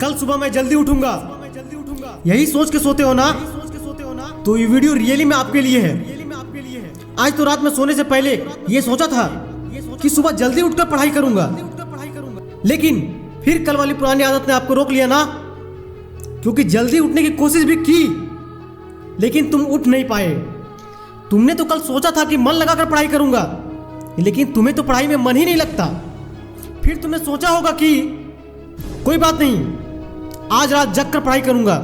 कल सुबह मैं जल्दी उठूंगा। यही सोच के सोते हो ना, तो ये वीडियो रियली में आपके लिए है। आज तो रात में सोने से पहले ये सोचा था कि सुबह जल्दी उठकर पढ़ाई करूंगा, लेकिन फिर कल वाली पुरानी आदत ने आपको रोक लिया ना, क्योंकि जल्दी उठने की कोशिश भी की लेकिन तुम उठ नहीं पाए। तुमने तो कल सोचा था कि मन लगाकर पढ़ाई करूंगा, लेकिन तुम्हें तो पढ़ाई में मन ही नहीं लगता। फिर तुमने सोचा होगा कि कोई बात नहीं, आज रात जग कर पढ़ाई करूंगा,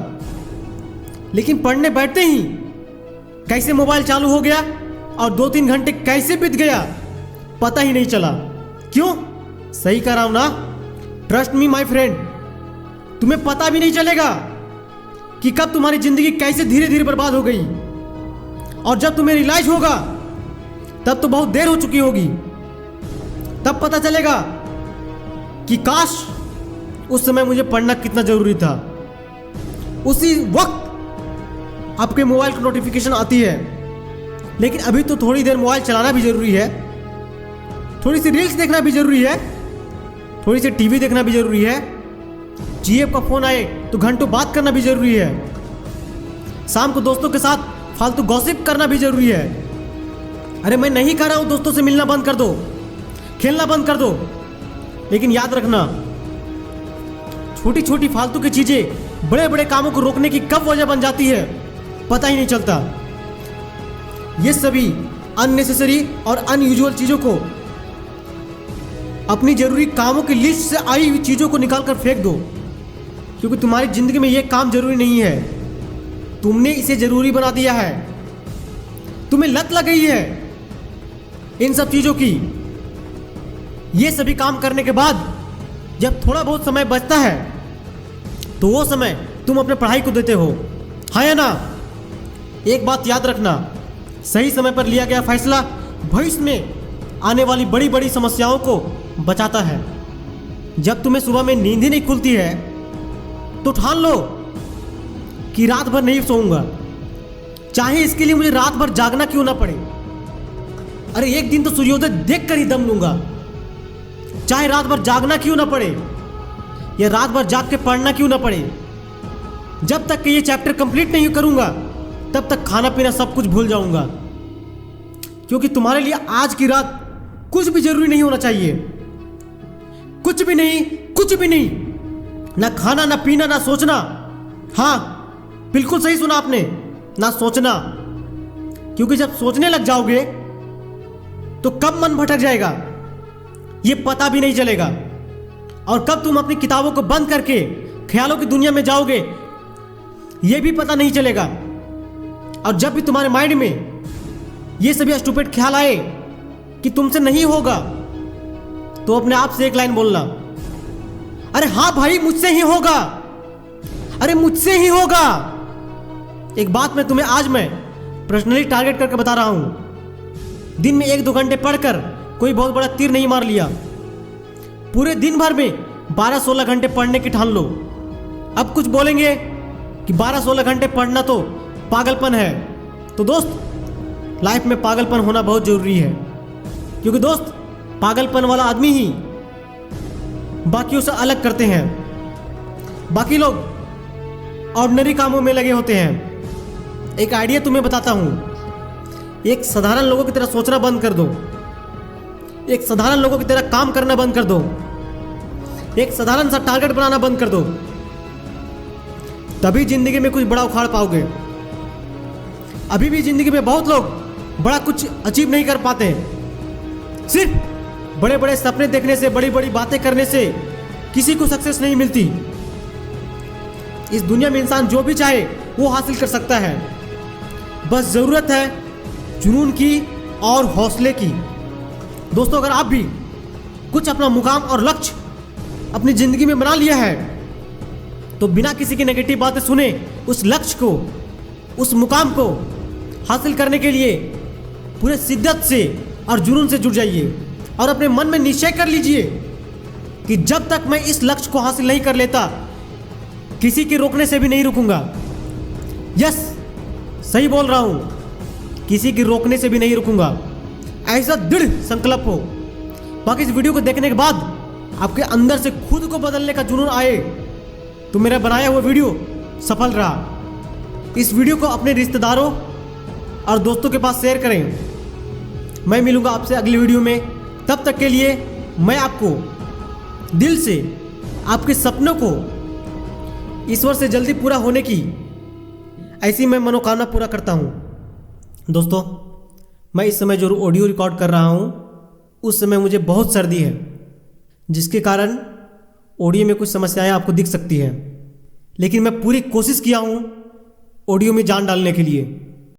लेकिन पढ़ने बैठते ही कैसे मोबाइल चालू हो गया और 2-3 घंटे कैसे बीत गया पता ही नहीं चला। क्यों? सही कह रहा हूं ना, ट्रस्ट मी माय फ्रेंड, तुम्हें पता भी नहीं चलेगा कि कब तुम्हारी जिंदगी कैसे धीरे धीरे बर्बाद हो गई, और जब तुम्हें रियलाइज होगा तब तो बहुत देर हो चुकी होगी। तब पता चलेगा कि काश उस समय मुझे पढ़ना कितना जरूरी था। उसी वक्त आपके मोबाइल की नोटिफिकेशन आती है, लेकिन अभी तो थोड़ी देर मोबाइल चलाना भी जरूरी है, थोड़ी सी रील्स देखना भी जरूरी है, थोड़ी सी टीवी देखना भी जरूरी है, जीएफ का फोन आए तो घंटों बात करना भी जरूरी है, शाम को दोस्तों के साथ फालतू गॉसिप करना भी जरूरी है। अरे मैं नहीं कह रहा हूं दोस्तों से मिलना बंद कर दो, खेलना बंद कर दो, लेकिन याद रखना छोटी छोटी फालतू की चीजें बड़े बड़े कामों को रोकने की कब वजह बन जाती है पता ही नहीं चलता। ये सभी अननेसेसरी और अनयूजुअल चीजों को, अपनी जरूरी कामों की लिस्ट से आई हुई चीजों को निकाल कर फेंक दो, क्योंकि तुम्हारी जिंदगी में यह काम जरूरी नहीं है, तुमने इसे जरूरी बना दिया है। तुम्हें लत लग गई है इन सब चीजों की। ये सभी काम करने के बाद जब थोड़ा बहुत समय बचता है तो वो समय तुम अपने पढ़ाई को देते हो, हाँ या ना? एक बात याद रखना, सही समय पर लिया गया फैसला भविष्य में आने वाली बड़ी बड़ी समस्याओं को बचाता है। जब तुम्हें सुबह में नींद ही नहीं खुलती है तो ठान लो कि रात भर नहीं सोऊंगा, चाहे इसके लिए मुझे रात भर जागना क्यों ना पड़े। अरे एक दिन तो सूर्योदय देखकर ही दम लूंगा, चाहे रात भर जागना क्यों ना पड़े या रात भर जाग के पढ़ना क्यों ना पड़े। जब तक कि ये चैप्टर कंप्लीट नहीं करूंगा तब तक खाना पीना सब कुछ भूल जाऊंगा, क्योंकि तुम्हारे लिए आज की रात कुछ भी जरूरी नहीं होना चाहिए। कुछ भी नहीं, कुछ भी नहीं, ना खाना ना पीना ना सोचना। हाँ बिल्कुल सही सुना आपने, ना सोचना, क्योंकि जब सोचने लग जाओगे तो कब मन भटक जाएगा ये पता भी नहीं चलेगा, और कब तुम अपनी किताबों को बंद करके ख्यालों की दुनिया में जाओगे ये भी पता नहीं चलेगा। और जब भी तुम्हारे माइंड में ये सभी स्टूपिड ख्याल आए कि तुमसे नहीं होगा तो अपने आप से एक लाइन बोलना, अरे हाँ भाई मुझसे ही होगा, अरे मुझसे ही होगा। एक बात मैं तुम्हें आज मैं पर्सनली टारगेट करके बता रहा हूं, दिन में 1-2 घंटे पढ़कर कोई बहुत बड़ा तीर नहीं मार लिया। पूरे दिन भर में 12-16 घंटे पढ़ने की ठान लो। अब कुछ बोलेंगे कि 12-16 घंटे पढ़ना तो पागलपन है, तो दोस्त लाइफ में पागलपन होना बहुत जरूरी है, क्योंकि दोस्त पागलपन वाला आदमी ही बाकियों से अलग करते हैं। बाकी लोग ऑर्डिनरी कामों में लगे होते हैं। एक आइडिया तुम्हें बताता हूं, एक साधारण लोगों की तरह सोचना बंद कर दो, एक साधारण लोगों की तरह काम करना बंद कर दो, एक साधारण सा टारगेट बनाना बंद कर दो, तभी जिंदगी में कुछ बड़ा उखाड़ पाओगे। अभी भी जिंदगी में बहुत लोग बड़ा कुछ अचीव नहीं कर पाते, सिर्फ बड़े बड़े सपने देखने से, बड़ी बड़ी बातें करने से किसी को सक्सेस नहीं मिलती। इस दुनिया में इंसान जो भी चाहे वो हासिल कर सकता है, बस जरूरत है जुनून की और हौसले की। दोस्तों अगर आप भी कुछ अपना मुकाम और लक्ष्य अपनी जिंदगी में बना लिया है तो बिना किसी की नेगेटिव बातें सुने उस लक्ष्य को, उस मुकाम को हासिल करने के लिए पूरे शिद्दत से और जुनून से जुट जाइए और अपने मन में निश्चय कर लीजिए कि जब तक मैं इस लक्ष्य को हासिल नहीं कर लेता किसी के रोकने से भी नहीं रुकूंगा। यस सही बोल रहा हूं, किसी के रोकने से भी नहीं रुकूंगा, ऐसा दृढ़ संकल्प हो। बाकी इस वीडियो को देखने के बाद आपके अंदर से खुद को बदलने का जुनून आए तो मेरा बनाया हुआ वीडियो सफल रहा। इस वीडियो को अपने रिश्तेदारों और दोस्तों के पास शेयर करें। मैं मिलूंगा आपसे अगली वीडियो में। तब तक के लिए मैं आपको दिल से आपके सपनों को ईश्वर से जल्दी पूरा होने की ऐसी मैं मनोकामना पूरा करता हूँ। दोस्तों, मैं इस समय जो ऑडियो रिकॉर्ड कर रहा हूँ उस समय मुझे बहुत सर्दी है, जिसके कारण ऑडियो में कुछ समस्याएं आपको दिख सकती हैं, लेकिन मैं पूरी कोशिश किया हूँ ऑडियो में जान डालने के लिए।